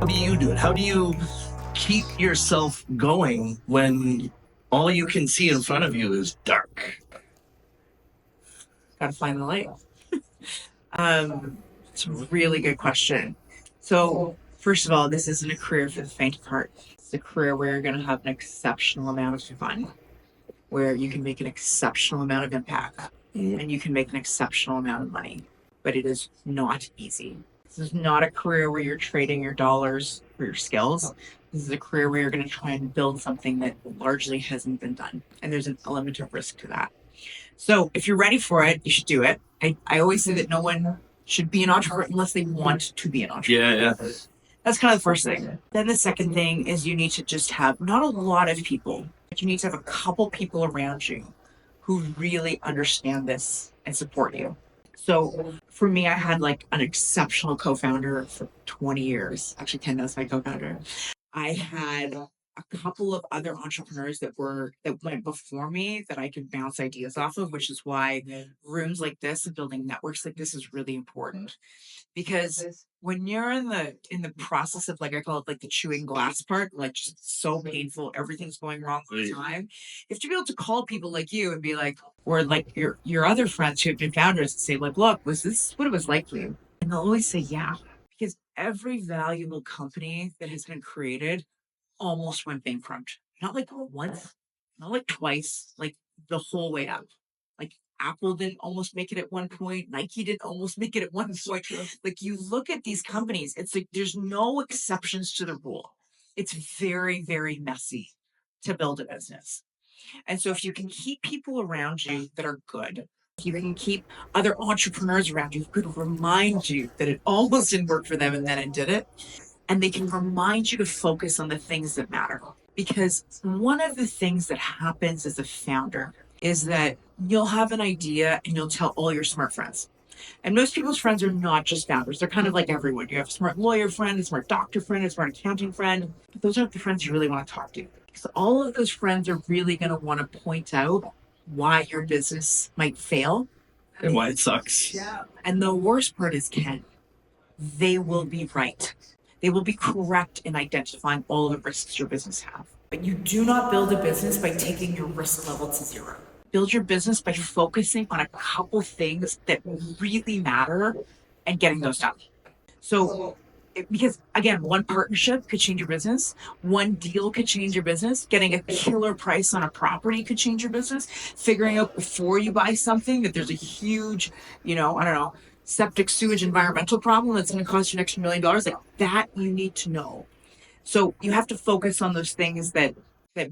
do you do it? How do you keep yourself going when all you can see in front of you is dark? Gotta find the light. It's a really good question. So, first of all, this isn't a career for the faint of heart. It's a career where you're going to have an exceptional amount of fun, where you can make an exceptional amount of impact, and you can make an exceptional amount of money. But it is not easy. This is not a career where you're trading your dollars for your skills. This is a career where you're going to try and build something that largely hasn't been done. And there's an element of risk to that. So if you're ready for it, you should do it. I always say that no one should be an entrepreneur unless they want to be an entrepreneur. Yeah. That's kind of the first thing. Then the second thing is you need to just have not a lot of people, but you need to have a couple people around you who really understand this and support you. So for me, I had like an exceptional co-founder for 20 years. Actually, Ken knows my co-founder. I had a couple of other entrepreneurs that went before me that I could bounce ideas off of, which is why rooms like this and building networks like this is really important. Because when you're in the process of, like, I call it like the chewing glass part, like just so painful, everything's going wrong all the time. You have to be able to call people like you and be like, or like your other friends who have been founders and say, like, look, was this what it was like for you? And they'll always say, yeah. Because every valuable company that has been created almost went bankrupt. Not like once, not like twice, like the whole way up. Like Apple didn't almost make it at one point. Nike didn't almost make it at one point. Like you look at these companies, it's like there's no exceptions to the rule. It's very, very messy to build a business. And so if you can keep people around you that are good, if you can keep other entrepreneurs around you who could remind you that it almost didn't work for them and then it did it, and they can remind you to focus on the things that matter. Because one of the things that happens as a founder is that you'll have an idea and you'll tell all your smart friends. And most people's friends are not just founders. They're kind of like everyone. You have a smart lawyer friend, a smart doctor friend, a smart accounting friend. But those aren't the friends you really want to talk to. Because all of those friends are really going to want to point out why your business might fail. And why it sucks. Yeah. And the worst part is, Ken, they will be right. They will be correct in identifying all the risks your business have. But you do not build a business by taking your risk level to zero. Build your business by focusing on a couple things that really matter and getting those done. So, because again, one partnership could change your business. One deal could change your business. Getting a killer price on a property could change your business. Figuring out before you buy something that there's a huge, septic sewage environmental problem that's going to cost you an extra $1 million, like that you need to know. So you have to focus on those things that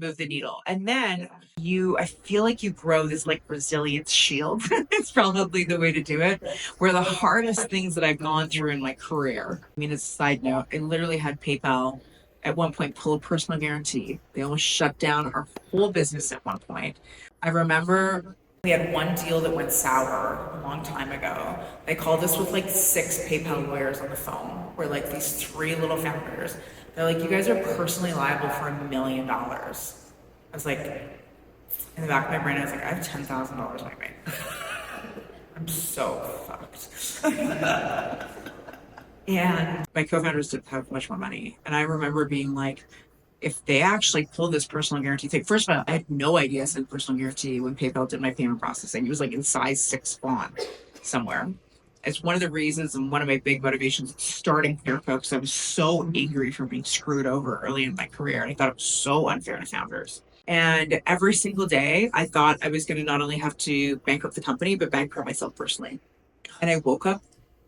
move the needle. And then I feel like you grow this like resilience shield. It's probably the way to do it. Where the hardest things that I've gone through in my career, I mean, as a side note, I literally had PayPal at one point pull a personal guarantee. They almost shut down our whole business at one point. I remember we had one deal that went sour a long time ago. They called us with like 6 PayPal lawyers on the phone. We're like these 3 little founders. They're like, you guys are personally liable for $1 million. I was like, in the back of my brain, I was like, I have $10,000 in my bank. I'm so fucked. And my co-founders didn't have much more money. And I remember being like, if they actually pull this personal guarantee thing, first of all, I had no idea it said personal guarantee when PayPal did my payment processing. It was like in size 6 font somewhere. It's one of the reasons and one of my big motivations starting Clearco, because I was so angry for being screwed over early in my career. And I thought it was so unfair to founders. And every single day, I thought I was going to not only have to bankrupt the company, but bankrupt myself personally. And I woke up,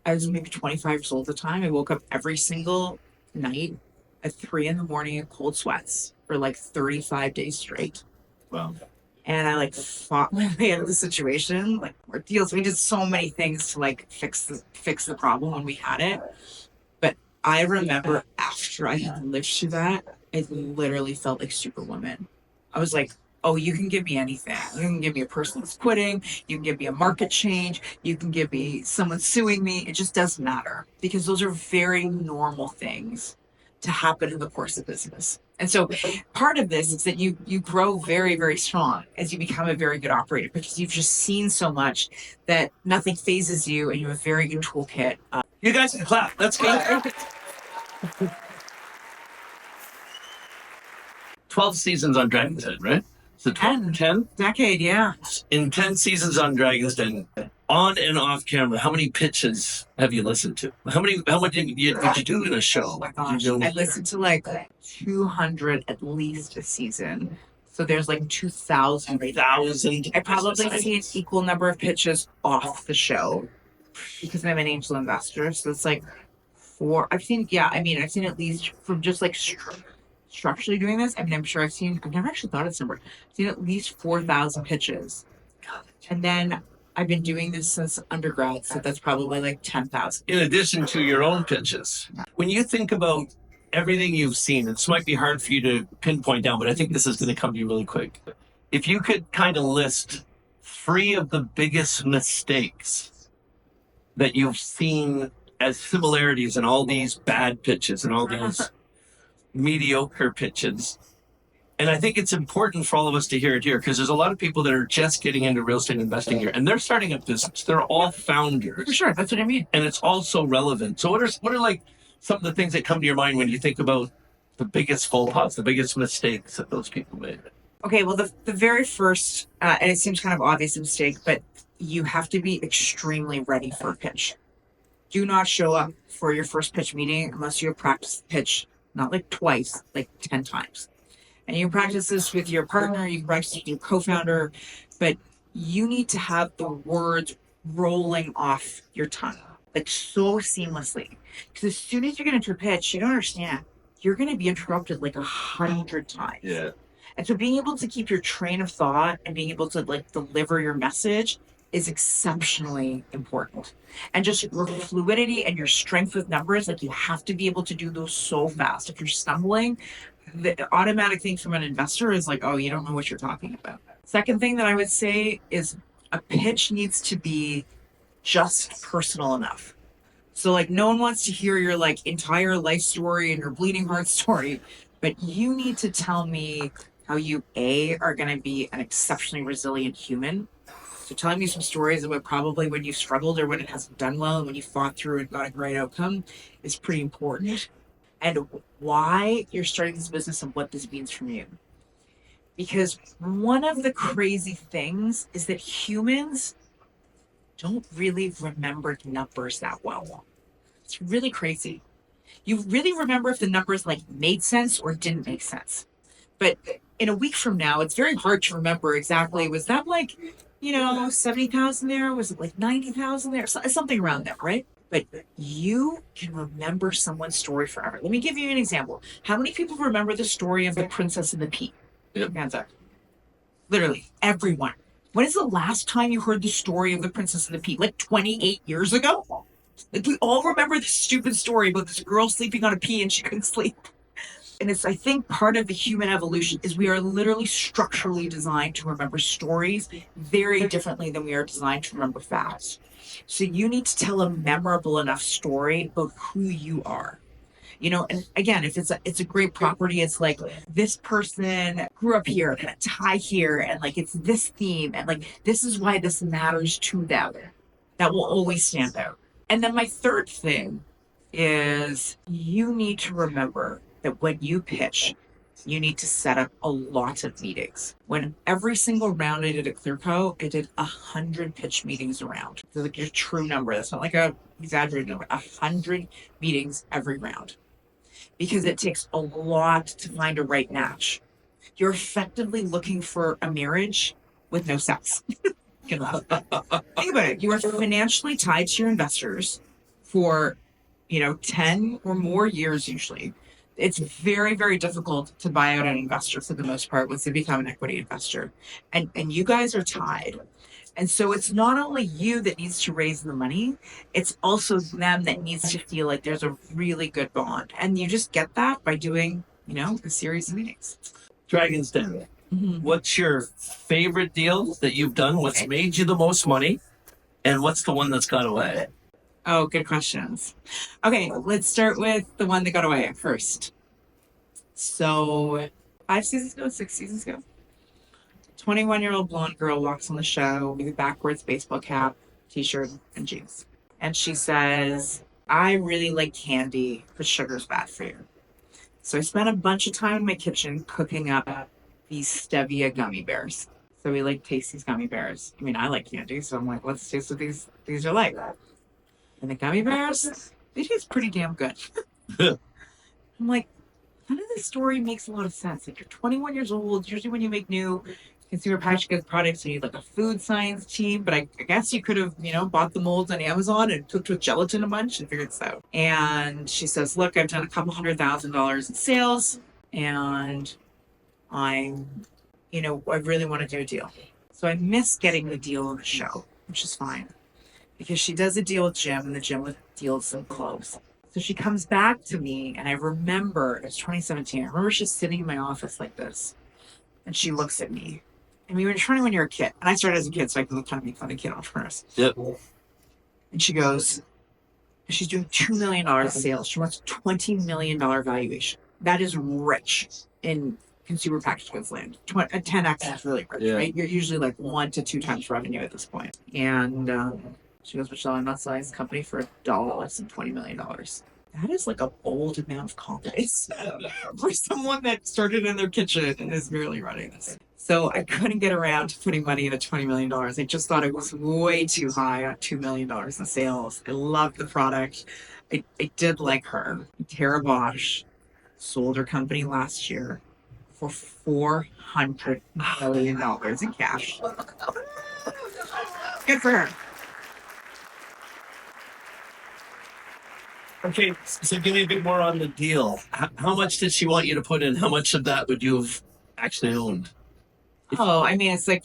I was maybe 25 years old at the time. I woke up every single night at 3 a.m. in cold sweats for like 35 days straight. Wow. And I like fought my way out of the situation, like more deals. We did so many things to like fix the problem when we had it. But I remember after I had lived through that, I literally felt like Superwoman. I was like, oh, you can give me anything. You can give me a person that's quitting. You can give me a market change. You can give me someone suing me. It just doesn't matter, because those are very normal things to happen in the course of business. And so part of this is that you grow very, very strong as you become a very good operator, because you've just seen so much that nothing phases you and you have a very good toolkit. You guys can clap. Let's go. 12 seasons on Dragon's Den, right? So 10? Decade, yeah. In 10 seasons on Dragon's Den, on and off camera, how many pitches have you listened to? How much did you do in a show? Oh my gosh. I listened to like 200 at least a season. So there's like 2,000. 1,000. I probably see an equal number of pitches off the show because I'm an angel investor. So it's like I've seen at least from just like structurally doing this. I mean, I've never actually thought of this number. I've seen at least 4,000 pitches. And then I've been doing this since undergrad. So that's probably like 10,000. In addition to your own pitches. When you think about everything you've seen, this might be hard for you to pinpoint down, but I think this is going to come to you really quick. If you could kind of list 3 of the biggest mistakes that you've seen as similarities in all these bad pitches and all these mediocre pitches. And I think it's important for all of us to hear it here because there's a lot of people that are just getting into real estate investing here and they're starting a business. They're all founders. For sure. That's what I mean. And it's also relevant. So what are like some of the things that come to your mind when you think about the biggest faux pas, the biggest mistakes that those people made? Okay, well, the very first, and it seems kind of obvious mistake, but you have to be extremely ready for a pitch. Do not show up for your first pitch meeting unless you have practiced the pitch, not like twice, like 10 times. And you practice this with your partner, you can practice with your co-founder, but you need to have the words rolling off your tongue, like so seamlessly. Because as soon as you get into a pitch, you don't understand, you're going to be interrupted like 100 times. Yeah. And so being able to keep your train of thought and being able to like deliver your message is exceptionally important. And just your fluidity and your strength with numbers, like you have to be able to do those so fast. If you're stumbling, the automatic thing from an investor is like, oh, you don't know what you're talking about. Second thing that I would say is a pitch needs to be just personal enough. So like no one wants to hear your like entire life story and your bleeding heart story, but you need to tell me how you are going to be an exceptionally resilient human. So telling me some stories about probably when you struggled or when it hasn't done well and when you fought through and got a great outcome is pretty important. And why you're starting this business and what this means for you. Because one of the crazy things is that humans don't really remember numbers that well. It's really crazy. You really remember if the numbers like made sense or didn't make sense. But in a week from now, it's very hard to remember exactly, was that like, 70,000 there? Was it like 90,000 there? Something around there, right? But you can remember someone's story forever. Let me give you an example. How many people remember the story of the Princess and the Pea? Yep. Hands up. Literally, everyone. When is the last time you heard the story of the Princess and the Pea? Like 28 years ago? Like we all remember this stupid story about this girl sleeping on a pea and she couldn't sleep. And it's, I think, part of the human evolution is we are literally structurally designed to remember stories very differently than we are designed to remember facts. So you need to tell a memorable enough story about who you are. And again, if it's a great property, it's like this person grew up here, had a tie here, and like it's this theme, and like this is why this matters to them. That will always stand out. And then my third thing is you need to remember that when you pitch, you need to set up a lot of meetings. When every single round I did at Clearco, I did 100 pitch meetings around. It's like your true number. That's not like a exaggerated number. 100 meetings every round. Because it takes a lot to find a right match. You're effectively looking for a marriage with no sex. Think about it. You are financially tied to your investors for, 10 or more years usually. It's very, very difficult to buy out an investor for the most part once they become an equity investor. And you guys are tied. And so it's not only you that needs to raise the money, it's also them that needs to feel like there's a really good bond. And you just get that by doing, a series of meetings. Dragon's Den. Mm-hmm. What's your favorite deal that you've done? What's made you the most money? And what's the one that's got away? Oh, good questions. Okay, let's start with the one that got away first. So 6 seasons ago, 21-year-old blonde girl walks on the show with a backwards baseball cap, t-shirt, and jeans. And she says, I really like candy, but sugar's bad for you. So I spent a bunch of time in my kitchen cooking up these stevia gummy bears. So we like taste these gummy bears. I mean, I like candy, so I'm like, let's taste what these are like. And the gummy bears, they taste pretty damn good. I'm like, none of this story makes a lot of sense. Like, you're 21 years old. Usually, when you make new consumer packaged goods products, you need like a food science team. But I guess you could have, bought the molds on Amazon and cooked with gelatin a bunch and figured this out. And she says, "Look, I've done a couple $100,000 in sales, and I'm, I really want to do a deal." So I miss getting the deal on the show, which is fine, because she does a deal with Jim, and the Jim deals some clothes. So she comes back to me, and I remember, it was 2017. I remember she's sitting in my office like this, and she looks at me. I mean, when you're a kid, and I started as a kid, so I can kind of make fun of kid entrepreneurs. Yep. And she goes, she's doing $2 million in sales. She wants a $20 million valuation. That is rich in consumer packaged goods land. 10x is really rich, right? You're usually like 1 to 2 times revenue at this point. And she goes, "Michele, I'm not selling this company for $1 less than $20 million. That is like a bold amount of confidence for someone that started in their kitchen and is merely running this. So I couldn't get around to putting money into $20 million. I just thought it was way too high at $2 million in sales. I loved the product. I did like her. Tara Bosch sold her company last year for $400 million in cash. Good for her. Okay, so give me a bit more on the deal. How much did she want you to put in? How much of that would you have actually owned? Oh, I mean, it's like,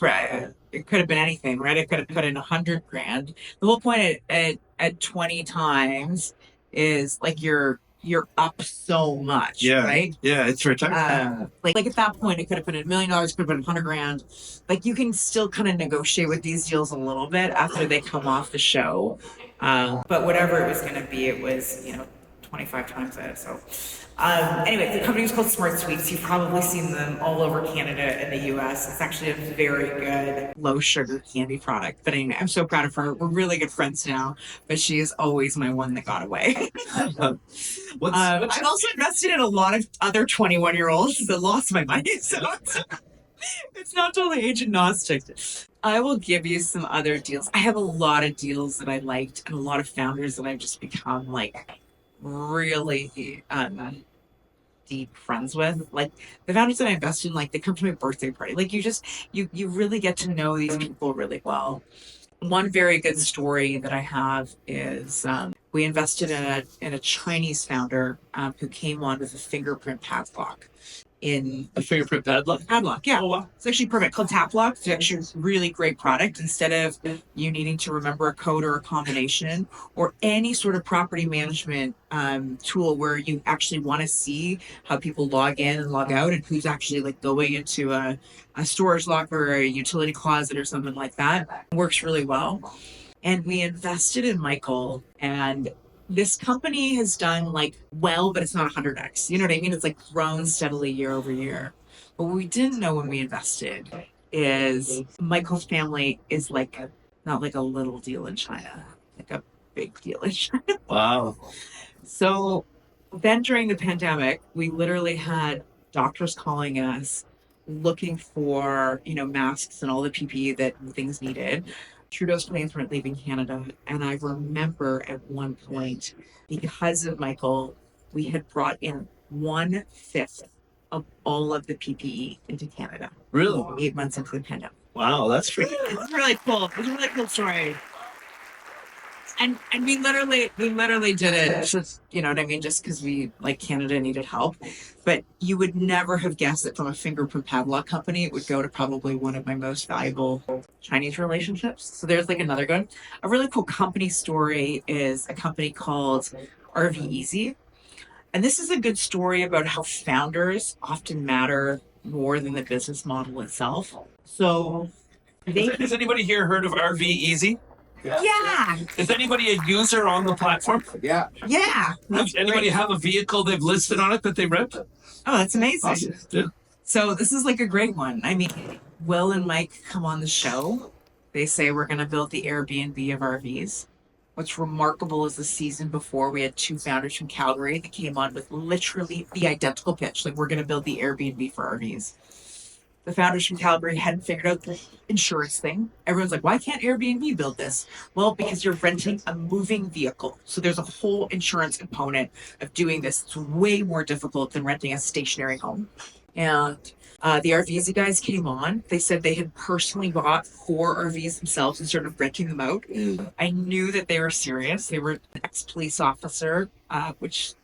it could have been anything, right? I could have put in $100,000. The whole point at 20 times is like you're up so much, right? Yeah, it's return. Like at that point, it could have been $1 million, could have been $100,000. Like, you can still kind of negotiate with these deals a little bit after they come off the show. But whatever it was going to be, it was 25 times that. So anyway, the company was called Smart Sweets. You've probably seen them all over Canada and the US. It's actually a very good low sugar candy product. But anyway, I'm so proud of her. We're really good friends now, but she is always my one that got away. I've also invested in a lot of other 21-year-olds that lost my money. So it's not totally age agnostic. I will give you some other deals. I have a lot of deals that I liked and a lot of founders that I've just become like really deep friends with. Like, the founders that I invested in, like, they come to my birthday party. Like, you really get to know these people really well. One very good story that I have is we invested in a Chinese founder who came on with a fingerprint padlock. In a fingerprint padlock? Padlock, yeah. Oh, wow. It's actually perfect. Called Tap Lock. It's actually a really great product. Instead of you needing to remember a code or a combination or any sort of property management tool where you actually want to see how people log in and log out and who's actually like going into a storage locker or a utility closet or something like that. It works really well. And we invested in Michael, and this company has done like well, but it's not 100x. You know what I mean? It's like grown steadily year over year. But what we didn't know when we invested is Michael's family is like not like a little deal in China, like a big deal in China. Wow. So then during the pandemic, we literally had doctors calling us looking for, masks and all the PPE that things needed. Trudeau's planes weren't leaving Canada. And I remember at one point, because of Michael, we had brought in 1/5 of all of the PPE into Canada. Really? 8 months into the pandemic. Wow, that's pretty cool. It's really cool. It's a really cool story. And we literally did it just, you know what I mean? Just because Canada needed help. But you would never have guessed that from a fingerprint padlock company, it would go to probably one of my most valuable Chinese relationships. So there's like another good. A really cool company story is a company called RV Easy. And this is a good story about how founders often matter more than the business model itself. So Has anybody here heard of RV Easy? Yeah. Is anybody a user on the platform? Yeah. Does anybody have a vehicle they've listed on it that they rent? Oh, that's amazing. Awesome. Yeah. So this is like a great one. I mean, Will and Mike come on the show. They say we're going to build the Airbnb of RVs. What's remarkable is the season before we had two founders from Calgary that came on with literally the identical pitch. Like, we're going to build the Airbnb for RVs. The founders from Calgary hadn't figured out the insurance thing. Everyone's like, why can't Airbnb build this? Well, because you're renting a moving vehicle. So there's a whole insurance component of doing this. It's way more difficult than renting a stationary home. And the RVs guys came on. They said they had personally bought 4 RVs themselves and started renting them out. I knew that they were serious. They were an ex-police officer, which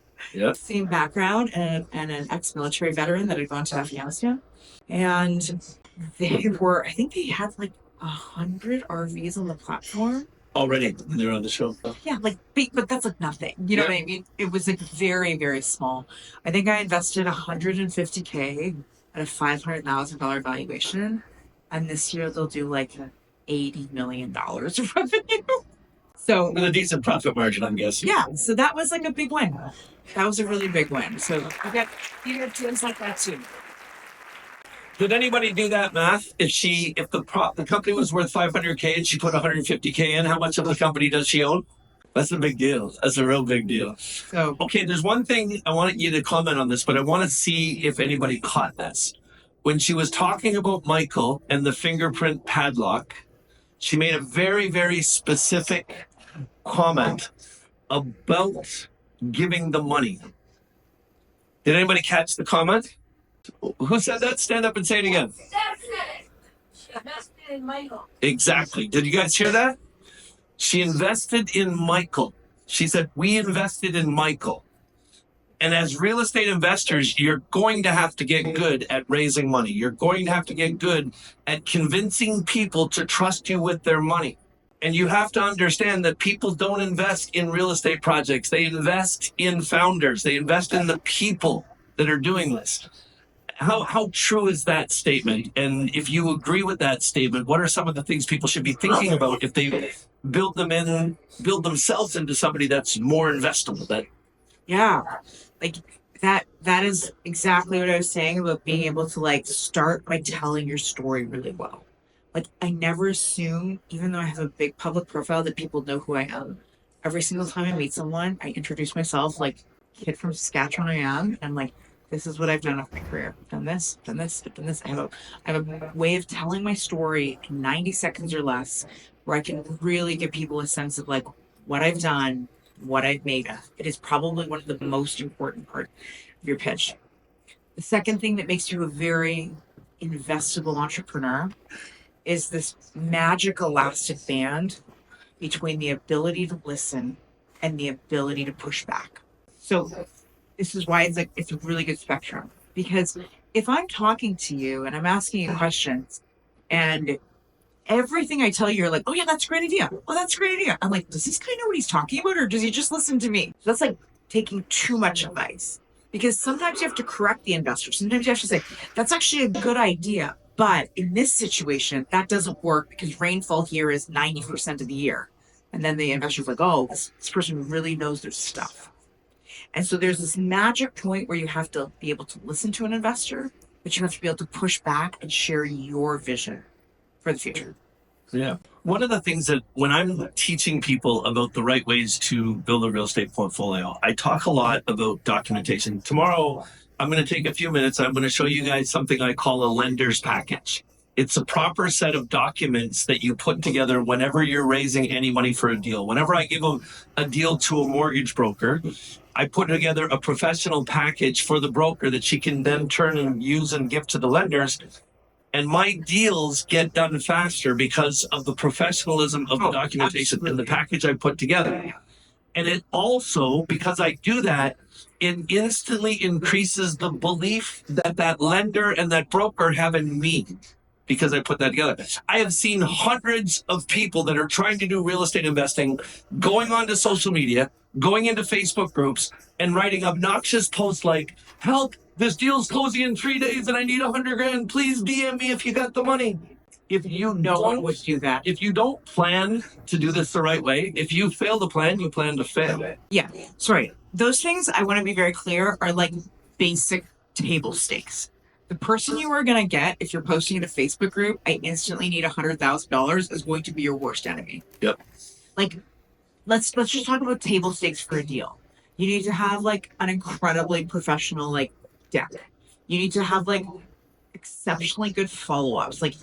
same background, and an ex-military veteran that had gone to Afghanistan. And they were, I think they had like 100 RVs on the platform. Already, they're on the show. Yeah, like, but that's like nothing. You know what I mean? It was like very, very small. I think I invested $150K at a $500,000 valuation. And this year they'll do like $80 million of revenue. So with a decent profit margin, I'm guessing. Yeah, so that was like a big win. That was a really big win. So you get deals like that too. Did anybody do that math? If the company was worth $500K and she put $150K in, how much of the company does she own? That's a big deal. That's a real big deal. So okay, there's one thing I want you to comment on this, but I want to see if anybody caught this. When she was talking about Michael and the fingerprint padlock, she made a very, very specific comment about giving the money. Did anybody catch the comment? Who said that? Stand up and say it again. She invested in Michael. Exactly. Did you guys hear that? She invested in Michael. She said, we invested in Michael. And as real estate investors, you're going to have to get good at raising money. You're going to have to get good at convincing people to trust you with their money. And you have to understand that people don't invest in real estate projects. They invest in founders. They invest in the people that are doing this. How true is that statement? And if you agree with that statement, what are some of the things people should be thinking about if they build themselves into somebody that's more investable? Yeah, like that is exactly what I was saying about being able to like start by telling your story really well. Like, I never assume, even though I have a big public profile, that people know who I am. Every single time I meet someone, I introduce myself like, kid from Saskatchewan I am, and I'm like, this is what I've done with my career. I've done this, done this, I've done this. I have a way of telling my story in 90 seconds or less, where I can really give people a sense of like what I've done, what I've made of. It is probably one of the most important parts of your pitch. The second thing that makes you a very investable entrepreneur is this magic elastic band between the ability to listen and the ability to push back. So this is why it's a really good spectrum, because if I'm talking to you and I'm asking you questions and everything I tell you, you're like, oh yeah, that's a great idea. Oh, that's a great idea. I'm like, does this guy know what he's talking about, or does he just listen to me? That's like taking too much advice, because sometimes you have to correct the investor. Sometimes you have to say, that's actually a good idea, but in this situation, that doesn't work because rainfall here is 90% of the year. And then the investor's like, oh, this person really knows their stuff. And so there's this magic point where you have to be able to listen to an investor, but you have to be able to push back and share your vision for the future. Yeah. One of the things that when I'm teaching people about the right ways to build a real estate portfolio, I talk a lot about documentation. Tomorrow, I'm going to take a few minutes. I'm going to show you guys something I call a lender's package. It's a proper set of documents that you put together whenever you're raising any money for a deal. Whenever I give a deal to a mortgage broker, I put together a professional package for the broker that she can then turn and use and give to the lenders. And my deals get done faster because of the professionalism of the documentation and the package I put together. And it also, because I do that, it instantly increases the belief that that lender and that broker have in me, because I put that together. I have seen hundreds of people that are trying to do real estate investing going onto social media, going into Facebook groups, and writing obnoxious posts like, help, this deal's closing in 3 days and I need $100,000. Please DM me if you got the money. If you would do that. If you don't plan to do this the right way, if you fail to plan, you plan to fail. Yeah, sorry. Those things, I want to be very clear, are like basic table stakes. The person you are going to get, if you're posting in a Facebook group, I instantly need $100,000, is going to be your worst enemy. Yep. Like, let's just talk about table stakes for a deal. You need to have like an incredibly professional like deck. You need to have like exceptionally good follow-ups. Like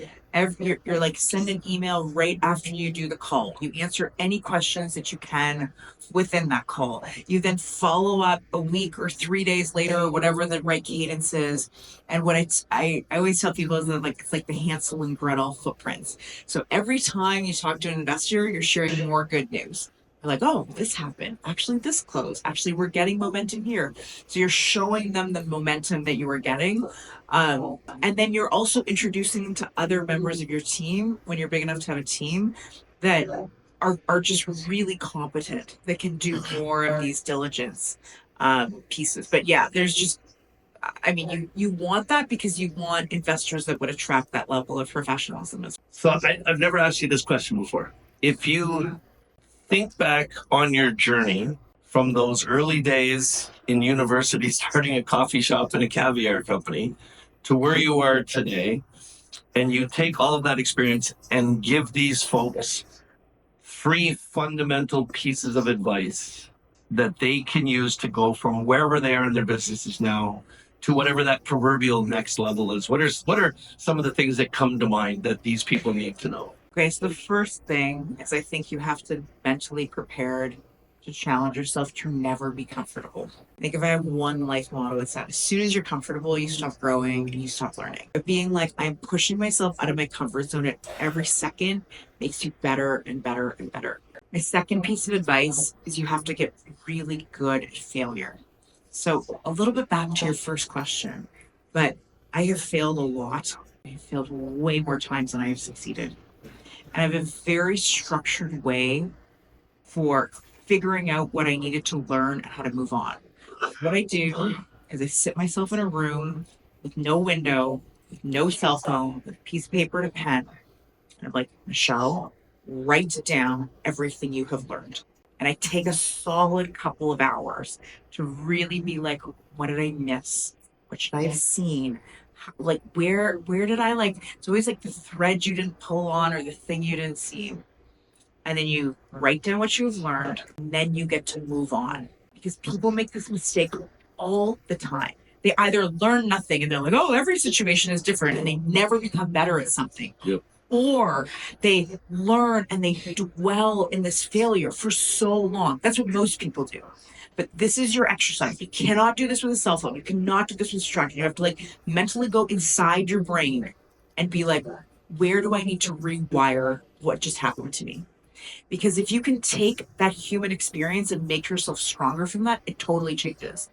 you're like send an email right after you do the call. You answer any questions that you can within that call. You then follow up a week or 3 days later or whatever the right cadence is. And what I always tell people is that like it's like the Hansel and Gretel footprints. So every time you talk to an investor, you're sharing more good news. You're like, oh, this happened. Actually, this closed. Actually, we're getting momentum here. So you're showing them the momentum that you were getting. And then you're also introducing them to other members of your team when you're big enough to have a team that are just really competent, that can do more of these diligence pieces. But yeah, there's just, I mean, you want that because you want investors that would attract that level of professionalism as well. So I've never asked you this question before. If you think back on your journey from those early days in university, starting a coffee shop and a caviar company, to where you are today, and you take all of that experience and give these folks free fundamental pieces of advice that they can use to go from wherever they are in their businesses now to whatever that proverbial next level is. What are some of the things that come to mind that these people need to know? Okay, so the first thing is I think you have to mentally prepared to challenge yourself to never be comfortable. I think if I have one life motto, it's that as soon as you're comfortable, you stop growing and you stop learning. But being like, I'm pushing myself out of my comfort zone at every second makes you better and better and better. My second piece of advice is you have to get really good at failure. So a little bit back to your first question, but I have failed a lot. I have failed way more times than I have succeeded. And I have a very structured way for figuring out what I needed to learn and how to move on. What I do is I sit myself in a room with no window, with no cell phone, with a piece of paper and a pen. And I'm like, Michelle, write down everything you have learned. And I take a solid couple of hours to really be like, what did I miss? What should I have seen? Like where did I like it's always like the thread you didn't pull on or the thing you didn't see. And then you write down what you've learned, and then you get to move on. Because people make this mistake all the time. They either learn nothing and they're like, oh, every situation is different, and they never become better at something. Yep. Or they learn and they dwell in this failure for so long. That's what most people do. But this is your exercise. You cannot do this with a cell phone. You cannot do this with distraction. You have to like mentally go inside your brain and be like, where do I need to rewire what just happened to me? Because if you can take that human experience and make yourself stronger from that, it totally changes.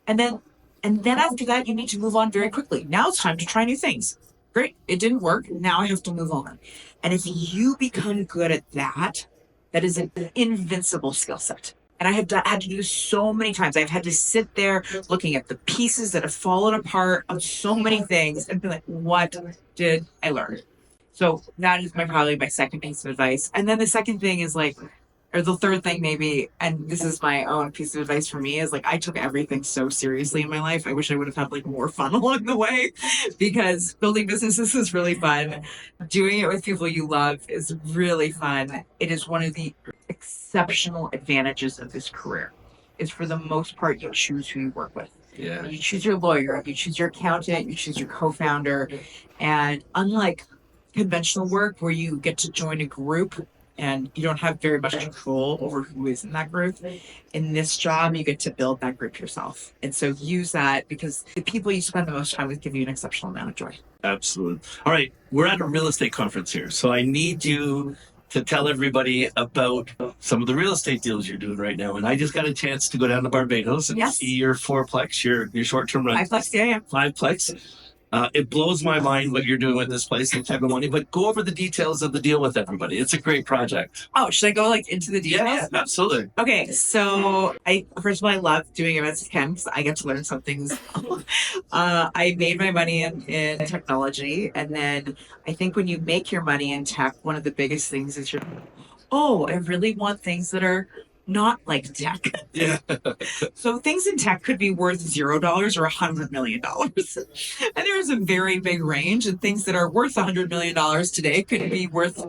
And then after that, you need to move on very quickly. Now it's time to try new things. Great, it didn't work. Now I have to move on. And if you become good at that, that is an invincible skill set. And I had to do this so many times. I've had to sit there looking at the pieces that have fallen apart of so many things and be like, what did I learn? So that is probably my second piece of advice. And then the second thing is like, or the third thing maybe, and this is my own piece of advice for me, is like I took everything so seriously in my life. I wish I would have had like more fun along the way, because building businesses is really fun. Doing it with people you love is really fun. It is one of the exceptional advantages of this career. Is for the most part you choose who you work with. Yeah. You choose your lawyer, you choose your accountant, you choose your co-founder, and unlike conventional work where you get to join a group and you don't have very much control over who is in that group. In this job, you get to build that group yourself. And so use that, because the people you spend the most time with give you an exceptional amount of joy. Absolutely. All right. We're at a real estate conference here. So I need you to tell everybody about some of the real estate deals you're doing right now. And I just got a chance to go down to Barbados and Yes. see your fourplex, your short-term rental. Fiveplex, yeah. Fiveplex. It blows my mind what you're doing with this place and type of money, but go over the details of the deal with everybody. It's a great project. Oh, should I go like into the details? Yeah, absolutely. Okay, so first of all, I love doing events with Ken because I get to learn something. I made my money in technology, and then I think when you make your money in tech, one of the biggest things is I really want things that are not like tech. Yeah. So things in tech could be worth $0 or $100 million. And there's a very big range, and things that are worth $100 million today could be worth,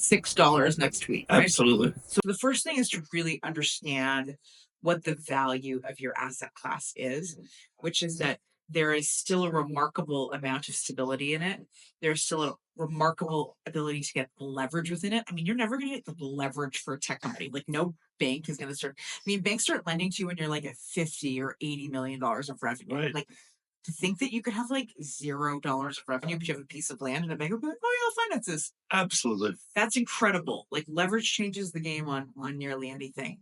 $6 next week, right? Absolutely. So the first thing is to really understand what the value of your asset class is, which is that there is still a remarkable amount of stability in it. There's still a remarkable ability to get leverage within it. I mean, you're never going to get the leverage for a tech company. Like no bank is going to start. I mean, banks start lending to you when you're like at 50 or $80 million of revenue. Right. Like to think that you could have like $0 of revenue, but you have a piece of land and a bank will be like, oh yeah, I'll finance this. Absolutely. That's incredible. Like leverage changes the game on nearly anything.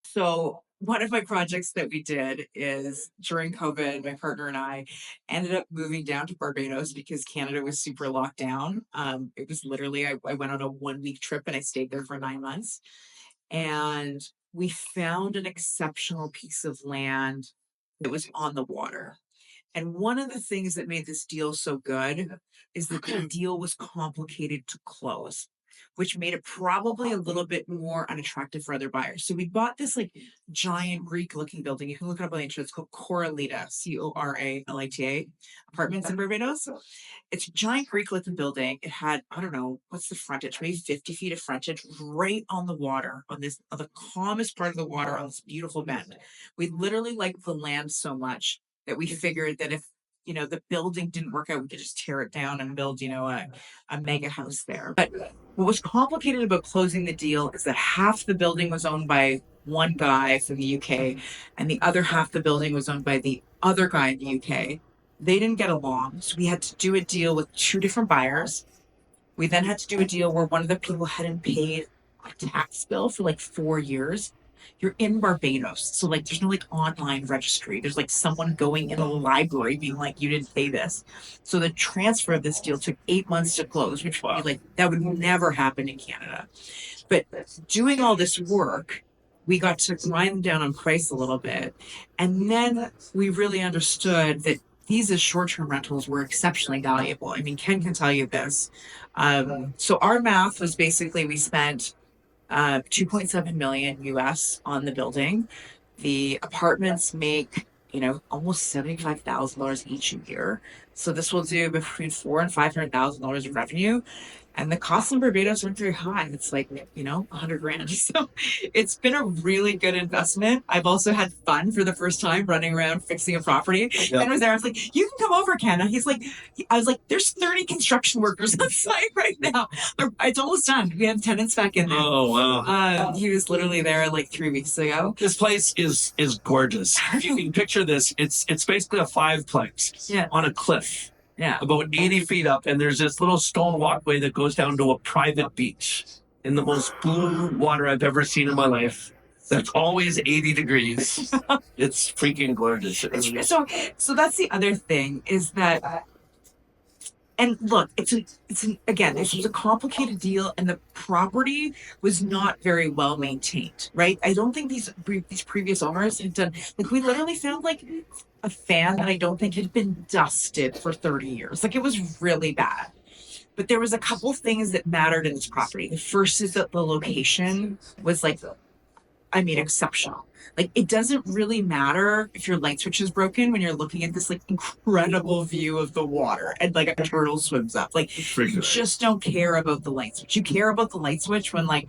So one of my projects that we did is during COVID, my partner and I ended up moving down to Barbados because Canada was super locked down. It was literally, I went on a 1 week trip and I stayed there for 9 months. And we found an exceptional piece of land that was on the water. And one of the things that made this deal so good is that the deal was complicated to close, which made it probably a little bit more unattractive for other buyers. So we bought this like giant Greek looking building. You can look it up on the internet. It's called Coralita, Coralita apartments in Barbados. It's a giant Greek looking building. It had, I don't know, what's the frontage? Maybe 50 feet of frontage right on the water, on this, on the calmest part of the water on this beautiful bend. We literally liked the land so much that we figured that if, you know, the building didn't work out, we could just tear it down and build, you know, a mega house there. But what was complicated about closing the deal is that half the building was owned by one guy from the UK and the other half the building was owned by the other guy in the UK. They didn't get along. So we had to do a deal with two different buyers. We then had to do a deal where one of the people hadn't paid a tax bill for like 4 years. You're in Barbados. So like there's no like online registry. There's like someone going in a library being like, you didn't pay this. So the transfer of this deal took 8 months to close, which would be like that would never happen in Canada. But doing all this work, we got to grind down on price a little bit. And then we really understood that these as short-term rentals were exceptionally valuable. I mean, Ken can tell you this. So our math was basically we spent 2.7 million US on the building. The apartments make, you know, almost $75,000 each a year. So this will do between $400,000 and $500,000 of revenue. And the costs in Barbados aren't very high. It's like, you know, 100 grand. So it's been a really good investment. I've also had fun for the first time running around fixing a property. Yep. And was there. I was like, you can come over, Ken. And he's like, I was like, there's 30 construction workers on site right now. It's almost done. We have tenants back in there. Oh, wow. He was literally there like 3 weeks ago. This place is gorgeous. If you can picture this, it's basically a fiveplex on a cliff. Yeah. About 80 feet up, and there's this little stone walkway that goes down to a private beach in the most blue water I've ever seen in my life. That's always 80 degrees. It's freaking gorgeous. So that's the other thing is that, and look, again, this was a complicated deal, and the property was not very well maintained, right? I don't think these previous owners had done, like, we literally found like a fan that I don't think had been dusted for 30 years. Like it was really bad. But there was a couple things that mattered in this property. The first is that the location was like, I mean, exceptional. Like it doesn't really matter if your light switch is broken when you're looking at this like incredible view of the water and like a turtle swims up. Like you just don't care about the light switch. You care about the light switch when like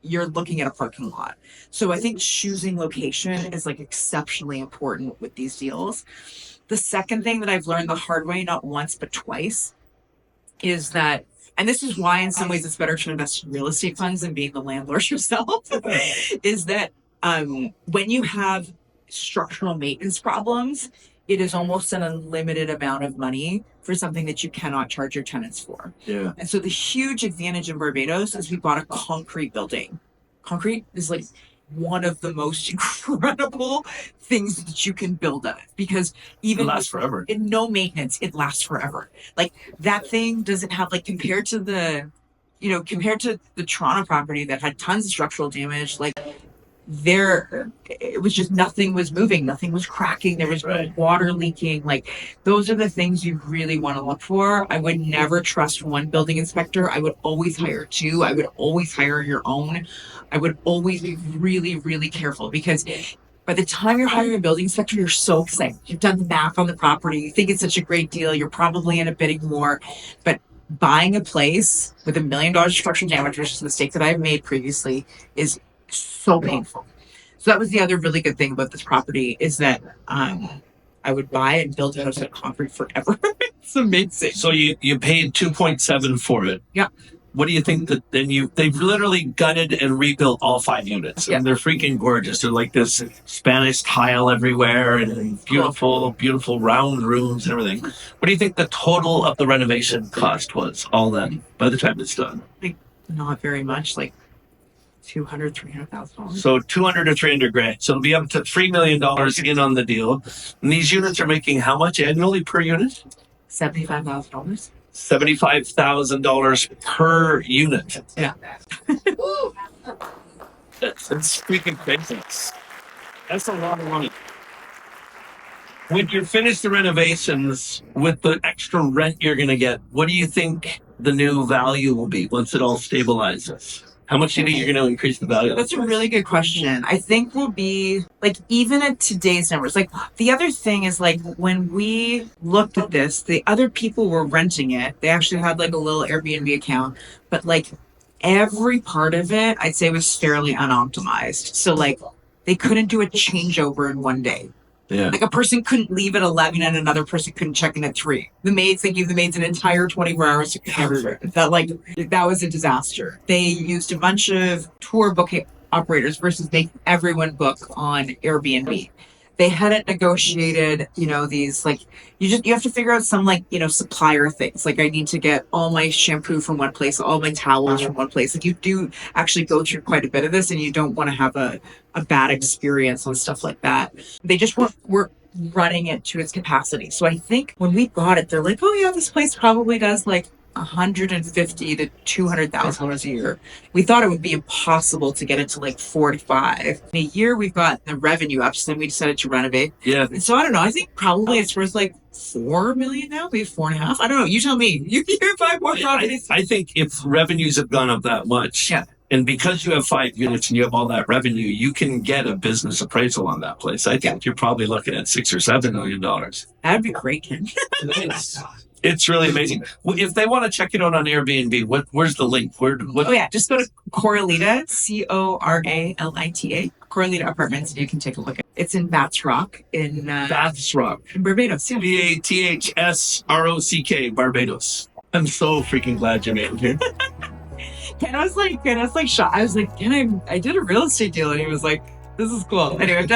you're looking at a parking lot. So I think choosing location is like exceptionally important with these deals. The second thing that I've learned the hard way, not once, but twice, is that, and this is why in some ways it's better to invest in real estate funds than being the landlord yourself, is that when you have structural maintenance problems, it is almost an unlimited amount of money for something that you cannot charge your tenants for. Yeah. And so the huge advantage in Barbados is we bought a concrete building. Concrete is like one of the most incredible things that you can build on it because even it lasts forever. In no maintenance, it lasts forever. Like that thing doesn't have like compared to the Toronto property that had tons of structural damage, like it was just nothing was moving, nothing was cracking, there was water leaking. Like those are the things you really want to look for. I would never trust one building inspector. I would always hire two. I would always hire your own. I would always be really, really careful because by the time you're hiring a building inspector, you're so excited. You've done the math on the property. You think it's such a great deal. You're probably in a bidding war. But buying a place with $1 million structural damage, which is a mistake that I've made previously, is so painful. So that was the other really good thing about this property is that I would buy and build a house out of concrete forever. It's amazing. So you paid 2.7 for it. Yeah. What do you think that they've literally gutted and rebuilt all 5 units, and they're freaking gorgeous. They're like this Spanish tile everywhere and beautiful round rooms and everything. What do you think the total of the renovation cost was all then by the time it's done? Like, not very much, like $200,000-$300,000. So 200 or 300 grand. So it'll be up to $3 million in on the deal. And these units are making how much annually per unit? $75,000. $75,000 per unit. Yeah. That's freaking crazy. That's a lot of money. When you're finished the renovations with the extra rent you're going to get, what do you think the new value will be once it all stabilizes? How much do you think you're going to increase the value? That's a really good question. I think we'll be like, even at today's numbers, like the other thing is like when we looked at this, the other people were renting it. They actually had like a little Airbnb account, but like every part of it, I'd say was fairly unoptimized. So like they couldn't do a changeover in one day. Yeah. Like a person couldn't leave at 11 and another person couldn't check in at 3. They give the maids an entire 24 hours to cover it. That was a disaster. They used a bunch of tour booking operators versus making everyone book on Airbnb. They hadn't negotiated, these like you have to figure out some supplier things. Like I need to get all my shampoo from one place, all my towels from one place. Like you do actually go through quite a bit of this and you don't want to have a bad experience on stuff like that. They just weren't running it to its capacity. So I think when we bought it, they're like, oh yeah, this place probably does like $150,000 to $200,000 a year. We thought it would be impossible to get it to like 4 to 5. In a year, we've got the revenue up, so then we decided to renovate. Yeah. And so I don't know. I think probably it's worth like $4 million now, maybe 4.5. I don't know. You tell me. You can buy more properties. I think if revenues have gone up that much, Yeah. And because you have 5 units and you have all that revenue, you can get a business appraisal on that place. I think you're probably looking at $6 or $7 million. That'd be great, Ken. It's really amazing. If they want to check it out on Airbnb, where's the link? Oh yeah, just go to Coralita, Coralita, Coralita Apartments, and you can take a look at it. It's in Baths Rock in Baths Rock. in Barbados. Yeah. BATHSROCK, Barbados. I'm so freaking glad you made it here. Ken was like shocked. I was like, Ken, I did a real estate deal, and he was like, this is cool. Anyway, I've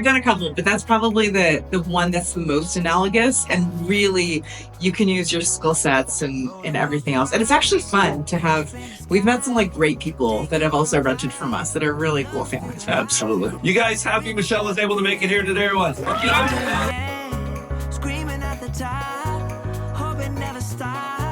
done a couple, but that's probably the one that's the most analogous, and really you can use your skill sets and everything else. And it's actually fun to have. We've met some like great people that have also rented from us that are really cool families. Absolutely. You guys happy Michelle was able to make it here today or what? Screaming at the top, hope it never stops.